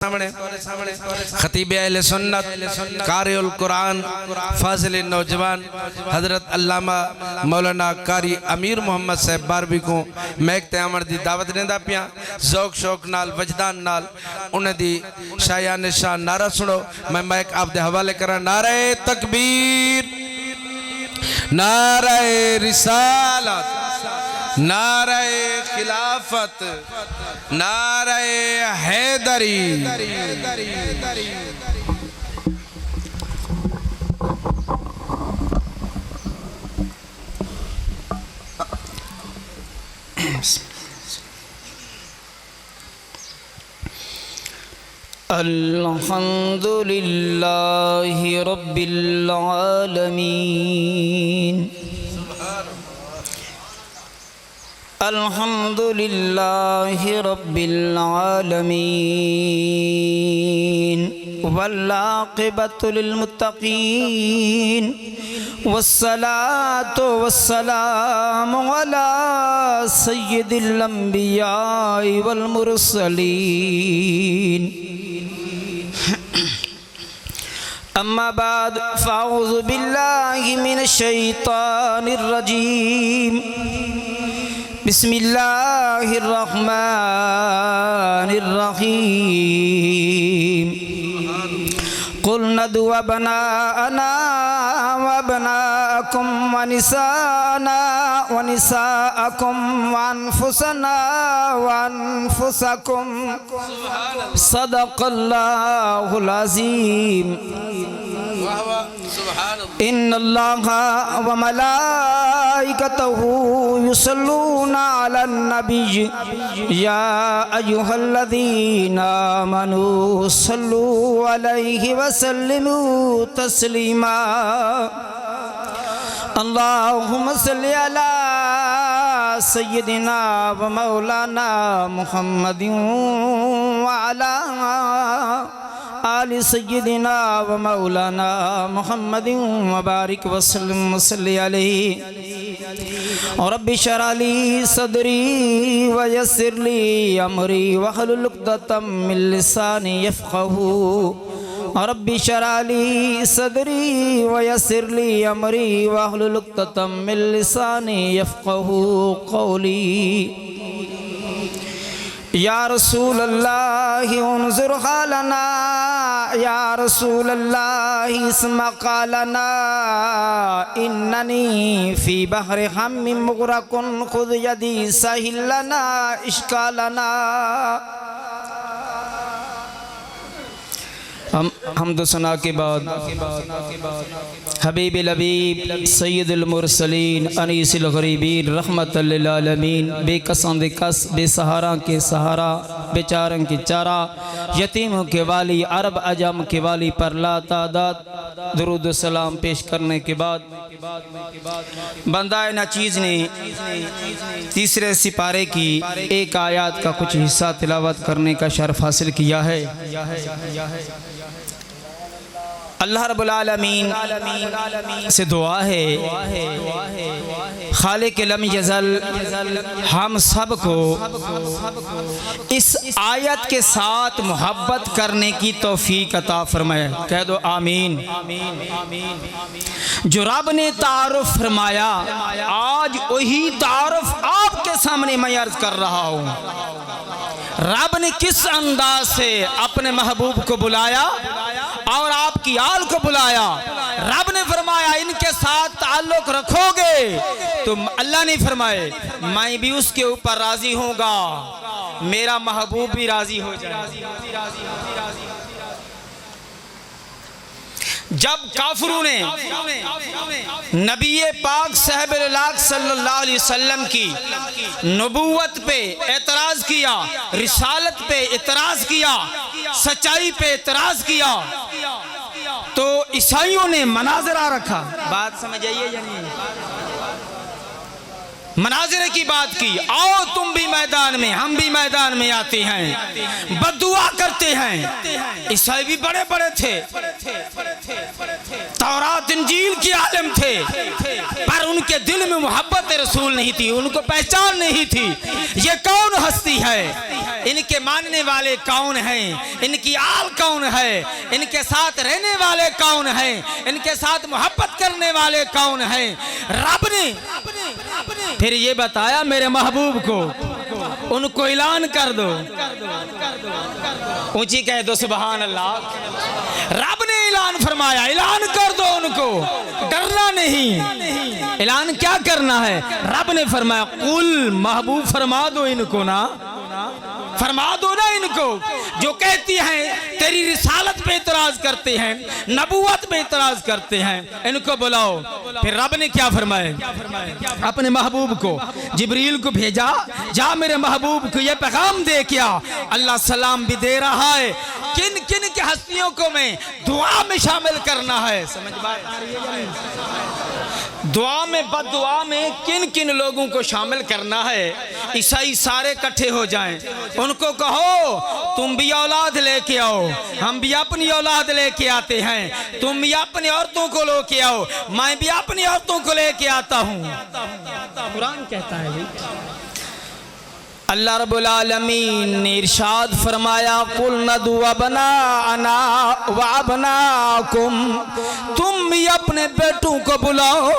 खतीब अहले सुन्नत कारिउल कुरान फाजिल नौजवान हजरत अल्लामा मौलाना कारी अमीर मोहम्मद साहब बारबी को महक त्यामण दी दावत देंदा पिया ज़ौक शौक नाल वजदान नाल उन्हें दी शायान शान नारा सुनो। मैं महक आप दे हवाले करा। नारे तकबीर, नारे रिसालत, नारे खिलाफत, नारे हैदरी। अल्हम्दुलिल्लाहि रब्बिल आलमीन। अल्हम्दुलिल्लाहि रब्बिल आलमीन वल्लाक़िबतु लिल मुत्तक़ीन वस्सलातु वस्सलामु अला सय्यिदिल अंबिया'i वल मुरसलीन। अम्मा बाद फ़अऊज़ु बिल्लाहि मिनश शैतानिर रजीम। बिस्मिल्लाहिर रहमानिर रहीम। कुल नदु अबनाअना व अबनाअकुम व निसाअना व निसाअकुम व अनफुसना व अनफुसकुम। सदक़ल्लाहुल अज़ीम। इन्नल्लाहा व मलाइकतहु युसल्लूना अलन नबी या अय्युहल्लज़ीना आमनू सल्लू अलैहि वसल्लिमू तस्लीमा। अल्लाहुम्मा सल्लि अला सय्यिदिना व मौलाना मुहम्मदिन व अला आलि सय्यिदिना व मौलाना मुहम्मदिन व बारिक वसल्लिम वसल्लि अलैहि। रब्बि शरह ली सदरी व यस्सिर ली अमरी वहलुल उक़दतम मिन लिसानी यफ़क़हू। रब्बि शरह ली सदरी व यस्सिर ली अमरी वहलुल उक़दतम मिन लिसानी यफ़क़हू क़ौली। या रसूल अल्लाह उन्ज़ुर हालना, या रसूल अल्लाह इस्मा क़ालना। इन्ननी फ़ी बहरि हम्मिन मुग़रक़ुन ख़ुज़ यदी सहिल लना इश्कालना। हम्द सना के बाद हबीबिल हबीब सय्यदुल मुरसलीन अनीसिल गरीबीन रहमतल लिल आलमीन। बेकसों दे कस, बेसहारा के सहारा, बेचारों के चारा, यतीमों के वाली, अरब अजम के वाली पर ला तादाद दुरूद सलाम पेश करने के बाद बंदाए नाचीज़ ने तीसरे सिपारे की एक आयत का कुछ हिस्सा तिलावत करने का शर्फ हासिल किया है। अल्लाह रब्बुल आलमीन से दुआ है खालिक लम यज़ल हम सब को इस आयत के साथ मोहब्बत करने की तौफीक अता फरमाए। कह दो आमीन। जो रब ने तारुफ फरमाया, आज वही तारुफ आपके सामने मैं अर्ज कर रहा हूँ। रब ने किस अंदाज से अपने महबूब को बुलाया और आपकी आल को बुलाया। रब ने फरमाया इनके साथ ताल्लुक रखोगे तो अल्लाह ने फरमाए मैं भी उसके ऊपर राजी होगा, मेरा महबूब भी राजी हो जाए। जब काफिरों ने नबी पाक साहब सल्लल्लाहु अलैहि वसल्लम की नबूवत पे एतराज़ किया, रिसालत पे एतराज़ किया, सच्चाई पे एतराज़ किया, तो ईसाइयों ने मनाजरा रखा। बात समझ आइए या नहीं? मनाजिर की बात की, आओ तुम भी मैदान में, हम भी मैदान में आते हैं, बद्दुआ करते हैं। ईसाई भी बड़े बड़े थे, तौरात इंजील के आलिम थे, पर उनके दिल में मोहब्बत रसूल नहीं थी, उनको पहचान नहीं थी। ये कौन हस्ती है, इनके मानने वाले कौन हैं, इनकी आल कौन है, इनके साथ रहने वाले कौन हैं, इनके साथ मोहब्बत करने वाले कौन हैं। रब ने फिर ये बताया मेरे महबूब को, उनको ऐलान कर दो, ऊंची कह दो सुभान अल्लाह। रब ने ऐलान फरमाया, ऐलान कर दो उनको, डरना नहीं। ऐलान क्या करना है? रब ने फरमाया कुल, महबूब फरमा दो इनको ना, फरमा दो ना इनको, जो कहती हैं तेरी रिसालत पे इतराज करते हैं, नबूवत पे इतराज करते हैं, इनको बुलाओ। फिर रब ने क्या फरमाया? अपने महबूब को जिब्रील को भेजा, जा मेरे महबूब को ये पैगाम दे, क्या अल्लाह सलाम भी दे रहा है, किन किन की हस्तियों को मैं दुआ में शामिल करना है। समझ बात आ रही है? दुआ में, बद्दुआ में किन किन लोगों को शामिल करना है। ईसाई सारे इकट्ठे हो जाएं, उनको कहो तुम भी औलाद लेके आओ, हम भी अपनी औलाद लेके आते हैं, तुम भी अपनी औरतों को लेके आओ, मैं भी अपनी औरतों को लेके आता हूँ। कुरान कहता है भाई। अल्लाह रब्बुल आलमीन ने इरशाद फरमाया कुल नदू अबनाअना व अबनाकुम, तुम भी अपने बेटों को बुलाओ,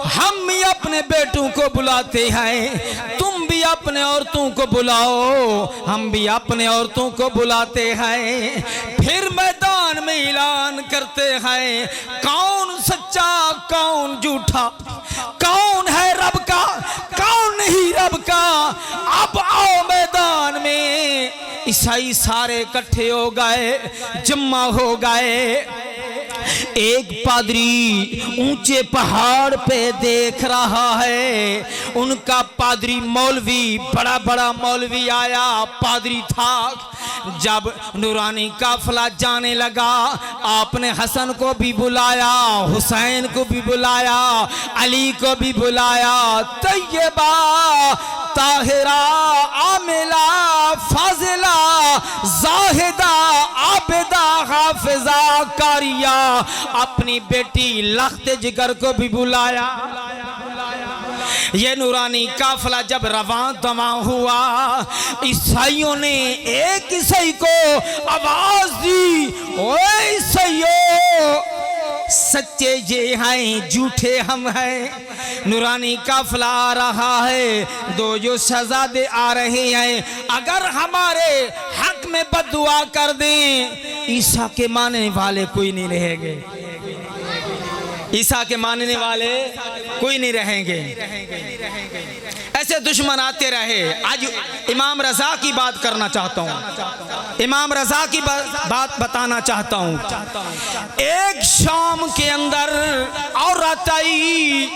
हम भी अपने बेटों को बुलाते हैं, तुम भी अपने औरतों को बुलाओ, हम भी अपने औरतों को बुलाते हैं। फिर मैदान में ऐलान करते हैं कौन सच्चा कौन झूठा, कौन है रब का कौन नहीं रब का। अब आओ मैदान में। ईसाई सारे इकट्ठे हो गए, जम्मा हो गए। एक पादरी ऊंचे पहाड़ पे देख रहा है, उनका पादरी मौलवी, बड़ा बड़ा मौलवी आया, पादरी था। जब नूरानी काफिला जाने लगा, आपने हसन को भी बुलाया, हुसैन को भी बुलाया, अली को भी बुलाया, तैयबा ताहिरा आमिला फाजिला जाहिदा आबिदा हाफिजा कारिया, अपनी बेटी लख्त जिगर को भी बुलाया। ये नूरानी काफिला जब रवां दवा हुआ, ईसाइयों ने एक ईसाई को आवाज दी, ओए ईसाइयों, सच्चे ये हैं झूठे हम हैं। नूरानी काफिला आ रहा है, दो जो शहजादे आ रहे हैं, अगर हमारे हक में बद्दुआ कर दें, ईसा के मानने वाले कोई नहीं रहेंगे, ईसा के मानने वाले कोई नहीं रहेंगे। ऐसे दुश्मन आते रहे। आज इमाम रजा की बात करना चाहता हूँ, इमाम रजा की बात बताना चाहता हूँ। एक शाम के अंदर औरत आई,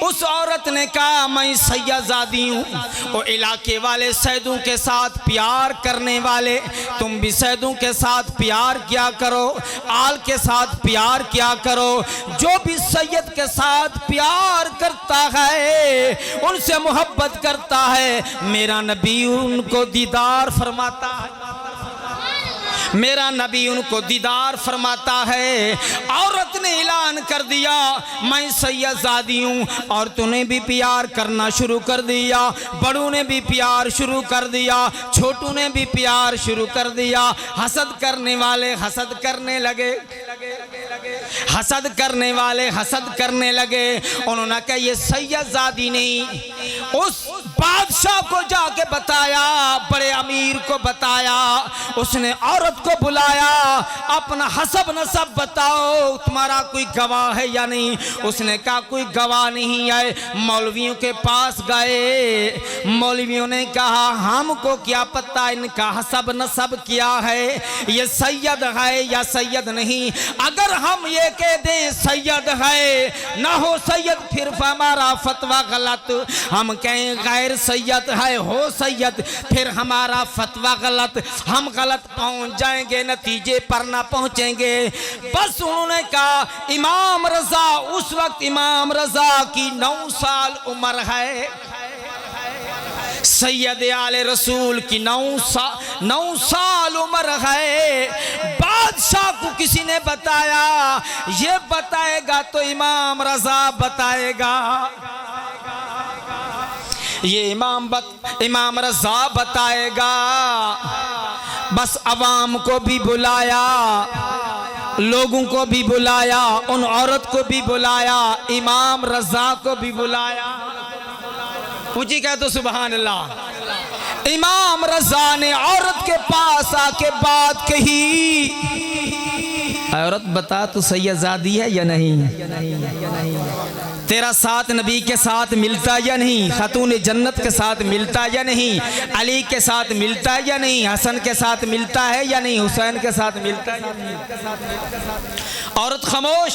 उस औरत ने कहा मैं सैयदादी हूँ, वो इलाके वाले सैदों के साथ प्यार करने वाले, तुम भी सैदों के साथ प्यार किया करो, आल के साथ प्यार किया करो। जो भी सैयद के साथ प्यार करता है, उनसे मोहब्बत करता है, मेरा नबी उनको दीदार फरमाता है, मेरा नबी उनको दीदार फरमाता है। औरत ने ऐलान कर दिया मैं सैयदादी हूँ, और तूने भी प्यार करना शुरू कर दिया, बड़ों ने भी प्यार शुरू कर दिया, छोटों ने भी प्यार शुरू कर दिया। हसद करने वाले हसद करने लगे, हसद करने वाले हसद करने लगे। उन्होंने कहा ये सैयदादी नहीं, उस बादशाह को जाके बताया, बड़े अमीर को बताया, उसने औरत को बुलाया, अपना हसब नसब बताओ, तुम्हारा कोई गवाह है या नहीं। उसने कहा कोई गवाह नहीं है। मौलवियों के पास गए, मौलवियों ने कहा हमको क्या पता इनका हसब नसब क्या है, ये सैयद है या सैयद नहीं। अगर हम ये कह दें सैयद है, ना हो सैयद, फिर हमारा फतवा गलत, हम कहें गैर सैयद है, हो सैयद, फिर हमारा फतवा गलत, हम गलत पहुंच जाएंगे, नतीजे पर ना पहुंचेंगे। बस उन्होंने कहा इमाम रजा, उस वक्त इमाम रजा की 9 साल उम्र है, सैयद आले रसूल की 9 साल उम्र है। बादशाह को किसी ने बताया, ये बताएगा तो इमाम रजा बताएगा, ये इमाम रजा बताएगा। बस अवाम को भी बुलाया, लोगों को भी बुलाया, उन औरत को भी बुलाया, इमाम रजा को भी बुलाया। पूछी कह तो सुभान अल्लाह। इमाम रजा ने औरत के पास आके बात कही, औरत बता तू सैयदजादी है या नहीं? तेरा साथ नबी के साथ मिलता या नहीं? खातून जन्नत के साथ मिलता या नहीं? अली के साथ मिलता या नहीं? हसन के साथ मिलता है या नहीं? हुसैन के साथ मिलता है या नहीं? औरत खामोश।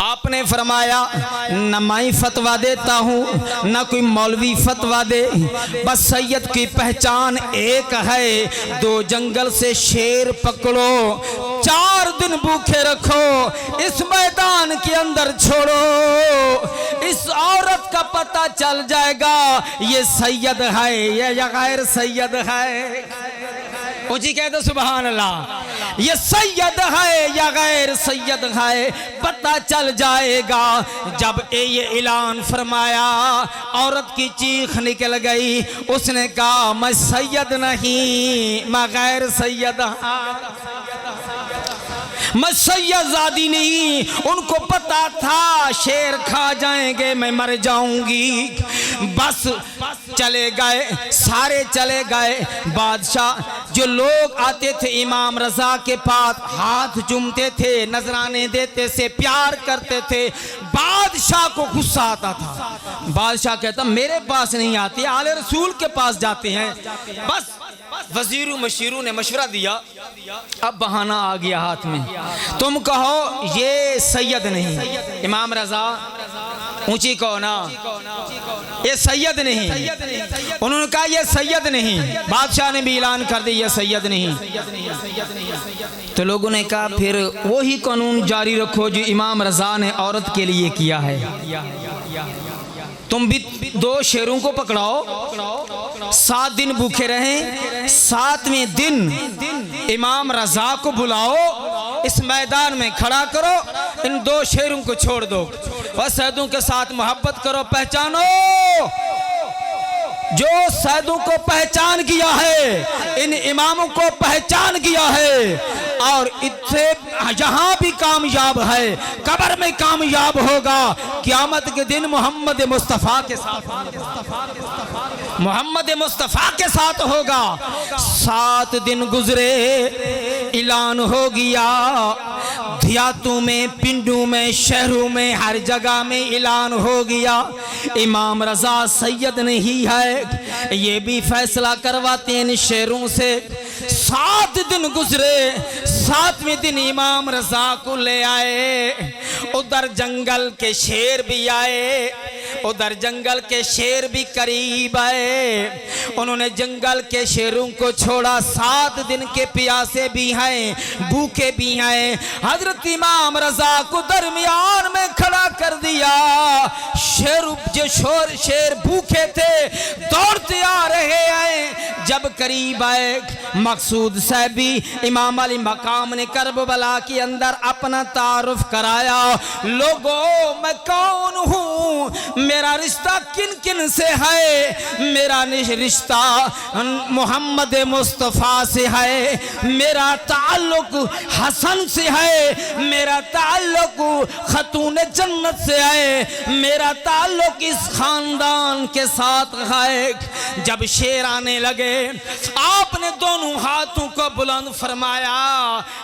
आपने फरमाया न मैं फतवा देता हूँ न कोई मौलवी फतवा दे, बस सैयद की पहचान एक है, 2 जंगल से शेर पकड़ो, 4 दिन भूखे रखो, इस मैदान के अंदर छोड़ो, इस औरत का पता चल जाएगा ये सैयद है या गैर सैयद है। जी कह दो सुभान अल्लाह। ये सैयद है या गैर सैयद है पता चल जाएगा। जब ये ऐलान फरमाया औरत की चीख निकल गई, उसने कहा मैं सैयद नहीं, मैं गैर सैयद हूं, मैं सैयदजादी नहीं। उनको पता था शेर खा जाएंगे, मैं मर जाऊंगी। बस चले गए, सारे चले गए। बादशाह जो लोग आते थे इमाम रजा के पास, हाथ चूमते थे, नजराने देते थे, प्यार करते थे। बादशाह को गुस्सा आता था। बादशाह कहता मेरे पास नहीं आते, आले रसूल के पास जाते हैं। बस वजीरू मशीरू ने मशवरा दिया, अब बहाना आ गया हाथ में, तुम कहो ये सैयद नहीं। इमाम रजा ऊंची कहो ना, ये सैयद नहीं। उन्होंने कहा ये सैयद नहीं। बादशाह ने भी ऐलान कर दिया ये सैयद नहीं। तो लोगों ने कहा फिर वही कानून जारी रखो जो इमाम रजा ने औरत के लिए किया है, तुम भी 2 शेरों को पकड़ाओ, 7 दिन भूखे रहें, 7वें दिन इमाम रजा को बुलाओ, इस मैदान में खड़ा करो, इन 2 शेरों को छोड़ दो और सैदों के साथ मोहब्बत करो। पहचानो जो सैदों को पहचान किया है, इन इमामों को पहचान किया है और इससे जहां भी कामयाब है, कब्र में कामयाब होगा, क़यामत के दिन मोहम्मद मुस्तफ़ा के साथ, मोहम्मद मुस्तफ़ा के साथ होगा। 7 दिन गुजरे, ऐलान हो गया, देहातों में, पिंडों में, शहरों में, हर जगह में ऐलान हो गया इमाम रजा सैयद नहीं है। ये भी फैसला करवाते हैं इन शेरों से। 7 दिन गुजरे, 7वें दिन इमाम रजा को ले आए। उधर जंगल के शेर भी आए, उधर जंगल के शेर भी करीब आए। उन्होंने जंगल के शेरों को छोड़ा। 7 दिन के प्यासे भी हैं, भूखे भी हैं। हजरत इमाम रजा को दरमियान में खड़ा कर दिया। शेर भूखे थे, दौड़ते आ रहे हैं। जब करीब आए, मकसूद साहबी इमाम अली मकाम ने करबला के अंदर अपना तारुफ कराया। लोगों मैं कौन हूँ, मेरा रिश्ता किन किन से है। मेरा रिश्ता मोहम्मद मुस्तफ़ा से है, मेरा ताल्लुक हसन से है, मेरा ताल्लुक खतून जन्नत से है, मेरा ताल्लुक इस खानदान के साथ है। जब शेर आने लगे, आपने दोनों हाथों को बुलंद फरमाया,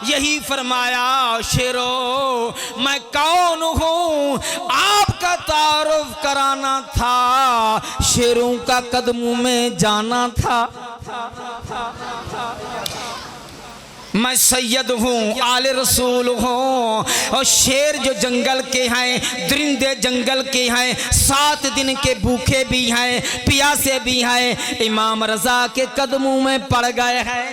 यही फरमाया शेरो मैं कौन हूँ, आपका तारुफ कराना था, शेरों का कदमों में जाना था। मैं सैयद हूँ, आले रसूल हूँ। और शेर जो जंगल के हैं, दरिंदे जंगल के हैं, 7 दिन के भूखे भी हैं, प्यासे भी हैं, इमाम रजा के कदमों में पड़ गए हैं।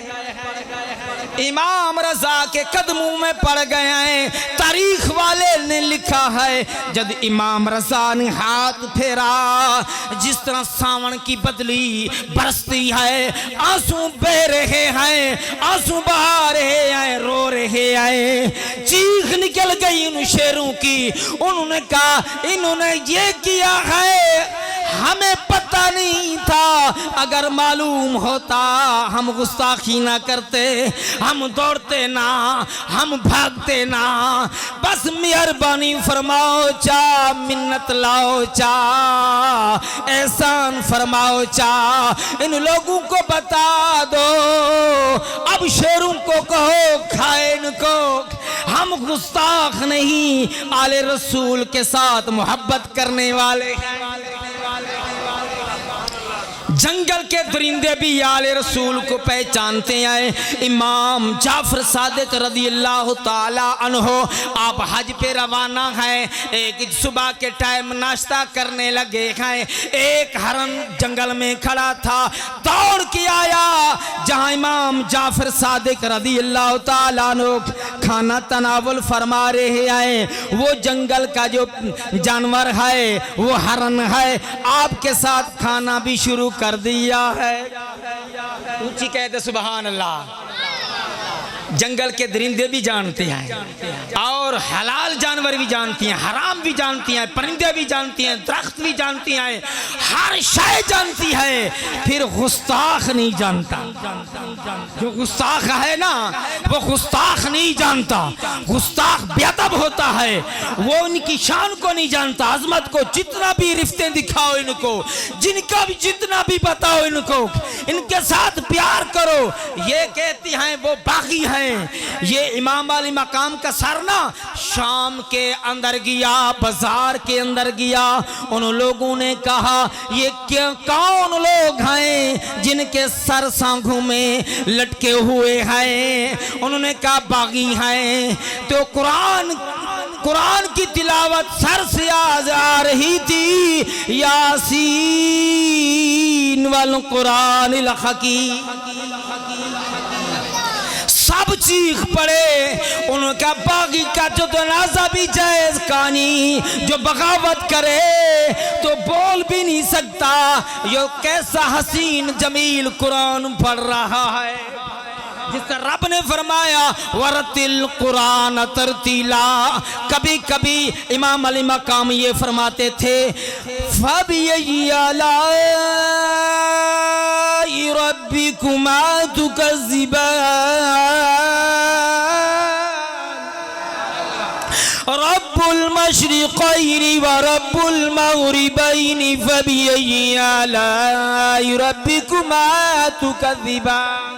इमाम रजा के कदमों में पड़ गए हैं। तारीख वाले ने लिखा है जब इमाम रजा ने हाथ फेरा, जिस तरह सावन की बदली बरसती है, आंसू बह रहे हैं, आंसू बहा रहे हैं, रो रहे हैं, चीख निकल गई उन शेरों की। उन्होंने कहा इन्होंने ये किया है, हमें पता नहीं था, अगर मालूम होता हम गुस्ताखी ना करते, हम दौड़ते ना, हम भागते ना। बस मेहरबानी फरमाओ चा, मिन्नत लाओ चा, एहसान फरमाओ चा, इन लोगों को बता दो, अब शेरों को कहो खाए इनको, हम गुस्ताख नहीं, आले रसूल के साथ मोहब्बत करने वाले हैं। जंगल के दरिंदे भी आले रसूल को पहचानते हैं। इमाम जाफर सादिक रदी अल्लाह ताला अन्हो आप हज पे रवाना हैं। एक सुबह के टाइम नाश्ता करने लगे हैं, एक हरन जंगल में खड़ा था, दौड़ के आया जहां इमाम जाफर सादिक रदी अल्लाह ताला अन्हो खाना तनावुल फरमा रहे हैं। वो जंगल का जो जानवर है वो हरन है, आपके साथ खाना भी शुरू कर दिया है। ऊंची कहते सुभान अल्लाह। जंगल के दरिंदे भी जानते हैं और हलाल जानवर भी जानती हैं, हराम भी जानती हैं, परिंदे भी जानती हैं, दरख्त भी जानती हैं, हर शय जानती है, फिर गुस्ताख नहीं जानता। जो गुस्ताख है ना वो गुस्ताख नहीं जानता, गुस्ताख बेअदब होता है, वो उनकी शान को नहीं जानता, अजमत को। जितना भी रिश्ते दिखाओ इनको, जिनका भी जितना भी बताओ इनको, इनके साथ प्यार करो, ये कहती हैं वो बागी हैं। ये इमाम वाली मकाम का सर ना शाम के अंदर गया, बाजार के अंदर गया, उन लोगों ने कहा ये क्या कौन लोग हैं जिनके सर सांखों में लटके हुए हैं? उन्होंने कहा बागी हैं। तो कुरान की तिलावत सर से आज आ रही थी, यासीन वल कुरानिल हकीम। सब चीख पड़े। उनका बागी का जो जनाजा भी जायज कानी, जो बगावत करे तो बोल भी नहीं सकता। यो कैसा हसीन जमील कुरान पढ़ रहा है, जिसका रब ने फरमाया वरतिल कुरान तरतीला। कभी कभी इमाम अली मकाम ये फरमाते थे फबियला रब्बिकुमा तुकज़्ज़िबान, रब्बुल मशरिक़ैनि व रब्बुल मग़रिबैनि फबियय्यि आलाइ रब्बिकुमा तुकज़्ज़िबान।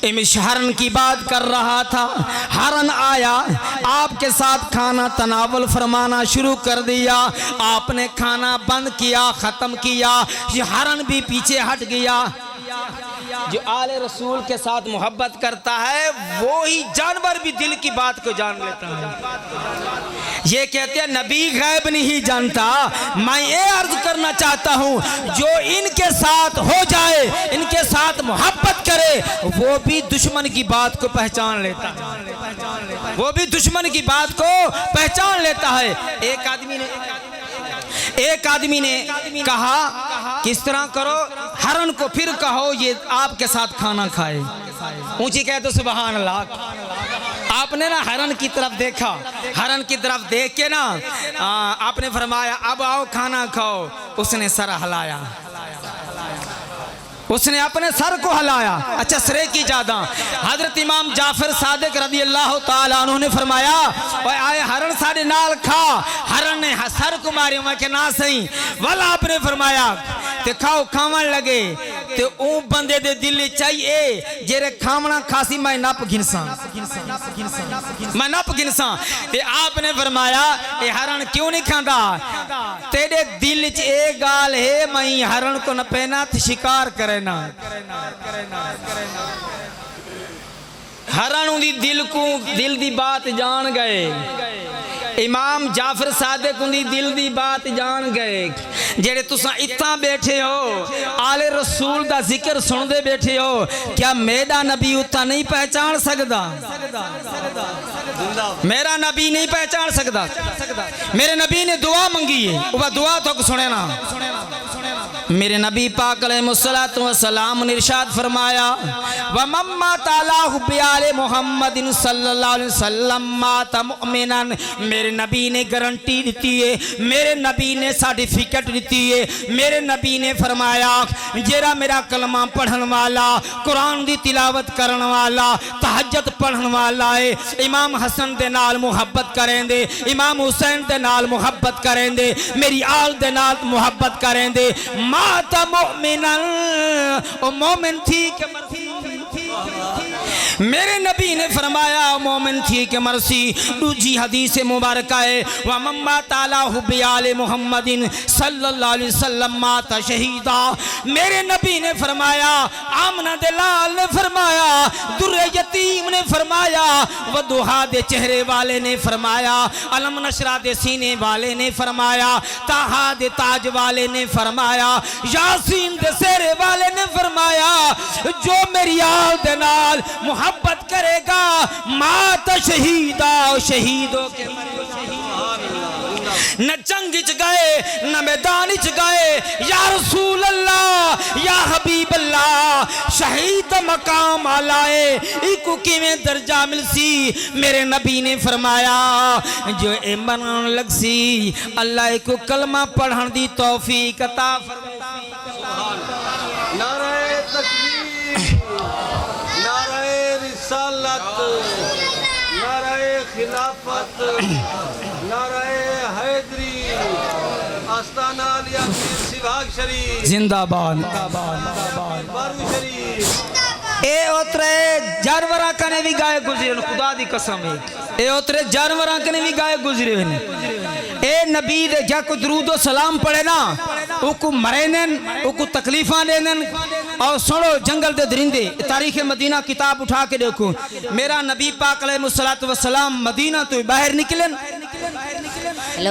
इमिश हरन की बात कर रहा था। हरन आया, आपके साथ खाना तनावुल फरमाना शुरू कर दिया। आपने खाना बंद किया, ख़त्म किया, ये हरन भी पीछे हट गया। जो आले रसूल के साथ मोहब्बत करता है वो ही जानवर भी दिल की बात को जान लेता है। ये कहते हैं नबी गैब नहीं जानता। मैं ये अर्ज करना चाहता हूँ जो इनके साथ हो जाए, इनके साथ मोहब्बत करे, वो भी दुश्मन की बात को पहचान लेता है, वो भी दुश्मन की बात को पहचान लेता है। एक आदमी ने कहा किस तरह करो, हरन को फिर कहो ये आपके साथ खाना खाए। ऊंची कहे तो सुभान अल्लाह। आपने ना हरन की तरफ देखा, हरन की तरफ देख के ना आपने फरमाया अब आओ खाना खाओ। उसने सर हिलाया, उसने अपने सर को हिलाया। अच्छा सरे की ज्यादा हजरत इमाम जाफर सादिक रदी अल्लाह ताला अन्हु ने फरमाया आए हरन साढ़े नाल खा। हरन ने सर को मारे मैं के ना सही वाला आपने फरमाया ते खाओ। खावन लगे ते ओ बंदे दे दिल चाहिए जेरे खावना खासी मैं नप गिनसा, मैं नप गिनसा। ते आपने फरमाया ए हरन क्यों नहीं खांदा? तेरे दिल च ए गाल है मैं हरन को न पहना थे शिकार करे ना। हरन दी दिल को दिल दी बात जान गए। इमाम जाफर सादिक उन्दी दिल दी बात जान गए जेड़े तुसा इत्था बैठे हो आले रसूल दा जिक्र सुनदे बैठे हो क्या मेरा नबी उतना नहीं पहचान सकदा मेरा नबी नहीं पहचान सकदा मेरे नबी ने दुआ मंगी है वह दुआ तो सुने ना मेरे नबी पाक अलैहिस्सलातु वस्सलाम ने इरशाद फरमाया व मम्मा ताला बियाले मुहम्मदिन सल्लल्लाहु अलैहि वसल्लम माता मुमिनन मेरे नबी ने गारंटी दी है मेरे नबी ने सर्टिफिकेट दी है मेरे नबी ने फरमाया जेरा मेरा कलमा पढ़न वाला कुरान दी तिलावत करन वाला तहज्जुद पढ़न वाला है इमाम हसन दे नाल मुहब्बत करेंदे इमाम हुसैन दे नाल मुहब्बत करेंदे मेरी आल दे नाल मुहब्बत करेंदे माता मोमिनन ओ मोमिन थी के मेरे नबी ने फरमाया मोमिन थी के मरसी दूजी हदीस मुबारक है व मम्मा ताला बियाले मुहम्मदिन सल्लल्लाहु अलैहि वसल्लम माता शहीदा मेरे नबी ने फरमाया आमना दे लाल ने फरमाया दुर्रे यतीम ने फरमाया वदुहा दे चेहरे वाले ने फरमाया अलम नशरा दे सीने वाले ने फरमाया ताहा दे ताज वाले ने फरमाया यासीन दे सेरे वाले ने फरमाया जो मेरी आल दे नाल मोहब्बत करेगा माता शहीदा शहीदों के न जंग च गए न मैदान च गए या रसूल अल्लाह या हबीब अल्लाह शहीद मकाम आलाए इको किवें दर्जा मिलसी मेरे नबी ने फरमाया जो ए मनन लगसी अल्लाह को कलमा पढ़न दी तौफीक अता नारे तकबीर नारे रिसालत नारे खिलाफत नारे हैदरी आस्ताना लिया सिवाग शरीफ जिंदाबाद बारू शरीफ ए ओतरे जानवरा कने भी गाय गुजरे खुदा दी कसम है ए ओतरे जानवरा कने भी गाय गुजरे ने ए नबी दे जा को दरूद व सलाम पढ़े ना उको मरेनन उको तकलीफां देनन और सुनो जंगल दे दरिंदे तारीख मदीना किताब उठा के देखो मेरा नबी पाक अलैहिस्सलातु वस्सलाम मदीना तो बाहर निकलन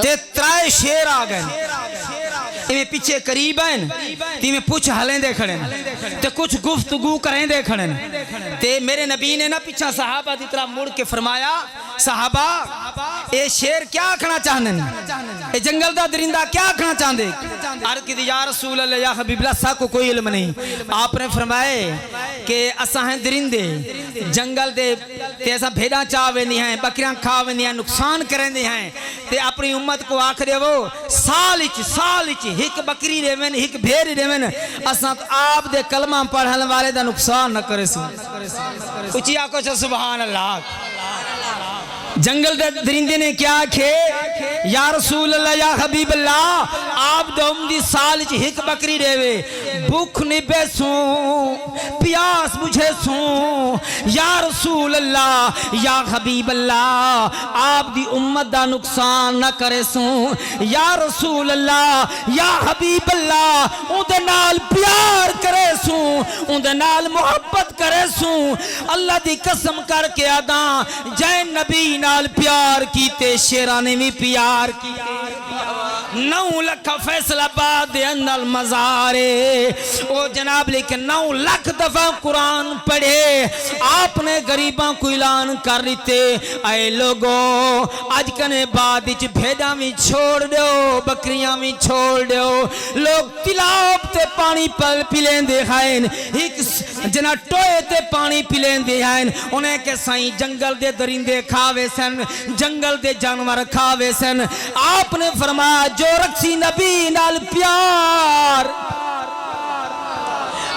ते त्राए शेर आ गए इवें पीछे करीब हैं तिवें पुछ हलेंदे खड़े ते कुछ गुफ्तगू करेंदे खड़े ते मेरे नबी ने ना पीछा सहाबा की तरह मुड़ के फरमाया सहाबा ये शेर क्या आखना चाहने ये जंगल दा दरिंदा क्या आखना चाहते अर्ज़ की या रसूल अल्लाह या हबीबल्लाह सा को कोई इल्म नहीं आपने फरमाए कि असा हैं दरिंदे जंगल दे ते असा भेड़ा चाह वेंदी हैं बकरियां खा वेंदी हैं नुकसान करेंदे हैं ते अपनी उम्मत को आख देवो साल इच हिक बकरी देवन हिक भेड़ देवन असा तो आप दे कलमा पढ़न वाले दा नुकसान न करे सु उची आको सुभान अल्लाह जंगल दे दरिंदे ने क्या आखे या रसूल अल्लाह या हबीब अल्लाह आप दम दी साल च हिक बकरी देवे भूख निभे सू प्यास बुझे सू या रसूल अल्लाह या हबीब अल्लाह आप दी उम्मत दा नुकसान न करे सू या रसूल अल्लाह या हबीब अल्लाह उदे नाल प्यार करे सू उदे नाल मोहब्बत करे सू अल्लाह दी कसम करके आदा जै नबी नाल प्यार कीते शेरा ने भी प्यार किया 9 लाख फैसलाबाद अंदर मज़ारे ओ जनाब लेकिन 9 लाख दफा कुरान पढ़े आपने गरीबों को ऐलान कर दिते आए लोगो आज कने बाद विच भेड़ा भी छोड़ दो बकरियां भी छोड़ दो लोग तिलाब ते पानी पी लेंदे हैं एक जना टोए ते पानी पी लेंदे हैं उन्हें के साईं जंगल दे दरिंदे खावे सन जंगल दे जानवर खावे सन आपने फरमाया जो रखसी नबी नाल प्यार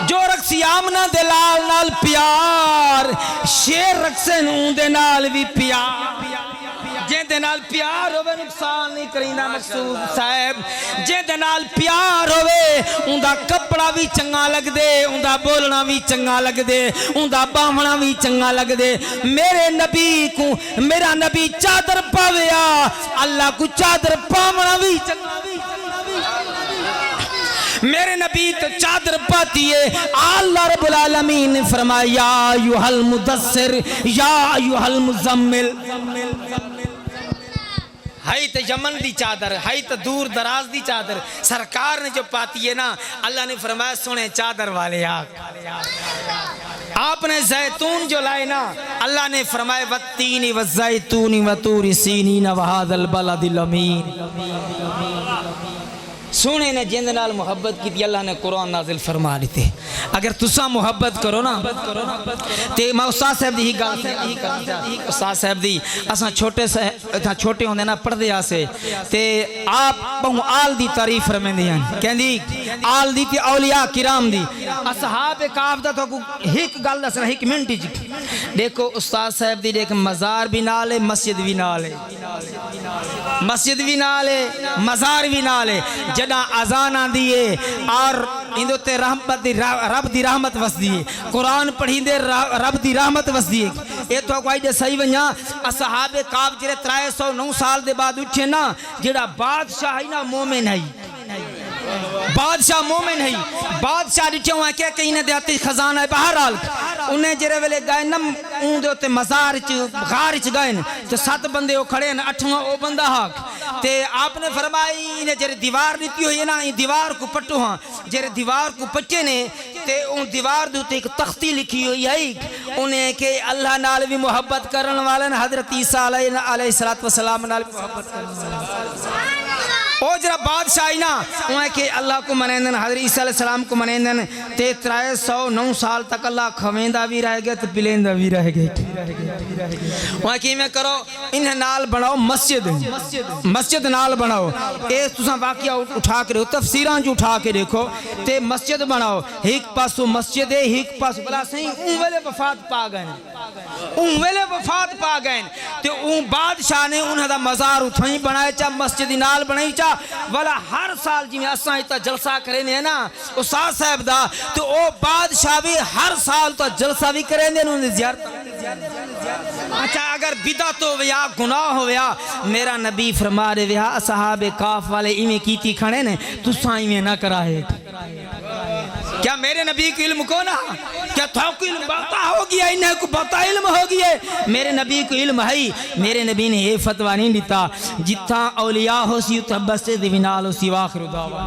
जो रखसी आमना दे लाल नाल प्यार शेर रखसे नूं दे नाल भी प्यार जेदे नाल प्यार होवे नुकसान नहीं करींदा मकसूद साहब जेदे नाल प्यार होवे उंदा कपड़ा भी चंगा लगदे उंदा बोलना भी चंगा लगदे उंदा बावना भी चंगा लगदे मेरे नबी को मेरा नबी चादर पावेया अल्लाह को चादर पावना भी चंगा मेरे नबी तो चादर पाती है अल्लाह रब्बुल आलमीन ने फरमाया या अय्युहल मुदस्सिर या अय्युहल मुज़म्मिल है तो यमन दी चादर, है तो दूर दराज दी चादर। सरकार ने जो पाती है ना, अल्लाह ने फरमाया सोने चादर वाले आपने जैतून जो लाए ना, अल्लाह ने फरमाया वत्तीनी वज़ैतूनी वतूरी सीनीन वहादल बलदिल अमीन। सोने ने जिंद नाल मुहब्बत की, अल्लाह ने कुरान नाजिल फरमा दी। अगर तुसा मुहब्बत करो ना ते मैं उस्ताद साहब दी ही गल करना। उस्ताद साहब दी असां छोटे होंदे ना पढ़दे आसे ते आप बहु आल दी तारीफ फरमांदे हैं, कहंदी आल दी ते औलिया किराम दी। असहाब काफ दा तो एक गल दसना 1 मिनट च देखो। उस्ताद साहब दी देख मज़ार भी नाल है, मस्जिद भी नाल है, मस्जिद भी नाल है, मज़ार भी नाल है। जदा अजान आंदी है और इंदे ते रब दी रहमत वसदी है, कुरान पढ़ींदे रब दी रहमत वसदी है। ये तो कोई दे सही वणा असहाबे काफ जेरे 309 साल दे बाद उठे ना, जेड़ा बादशाह है ना मोमिन है, बादशाह मोमिन है। बादशाह दिखे हुआ क्या कहीं ने देते खजाना है बहरहाल उन्हें जेरे वेले गए ना उनदे उत्ते मज़ार च गार च गए तो 7 बंदे वो खड़े न, 8वां वो बंदा हक ते आपने फरमाई ने जेरे दीवार नीति हुई है ना, ये दीवार को पट्टो हाँ, जेरे दीवार को पट्टे ने ते उन दीवार दे उत्ते एक तख्ती लिखी हुई है उन्हें के अल्लाह नाल भी मुहब्बत करने वाले ने, हज़रत ईसा अलैहिस्सलातु वस्सलाम नाल मुहब्बत करने वाले ओ जरा बादशाह ना उन्हें के अल्लाह को मनेंदन, हज़रत ईसा अलैहिस्सलाम को मनेंदन ते 309 साल तक अल्लाह खवेंदा भी रह गया तो पिलेंदा भी रह गया। वहाँ कि में करो इन्हें नाल बनाओ मस्जिद, मस्जिद नाल बनाओ। ये तुसा वाकया उठा के देखो, तफसीरां जो उठा के देखो ते मस्जिद बनाओ। एक पासों मस्जिद है, एक पासों भला सही उन वेले वफात पा गए, उन वेले वफात पा गए ते उन बादशाह ने उन्हें दा मज़ार उठाई ही बनाया चा मस्जिद नाल बनाई चा वाला हर साल जिमें असा इतना जलसा करे ने ना उस्ताद साहब दा, तो ओ बादशाह भी हर साल तो जलसा भी करे ने उन्हें ज़ियारत। अच्छा अगर बिदअत हो या गुनाह हो या मेरा नबी फरमा दे विहा असहाबे काफ वाले इवें कीती खड़े ने तुसा इवें ना कराए। क्या मेरे नबी को इल्म को ना, क्या थाको इल्म पता हो गया, इन्हें को पता इल्म हो गया, मेरे नबी को इल्म है। मेरे नबी ने ये फतवा नहीं दिता जितना औलिया हो सी तब बस से दिविनाल हो सी वाखिर दावा।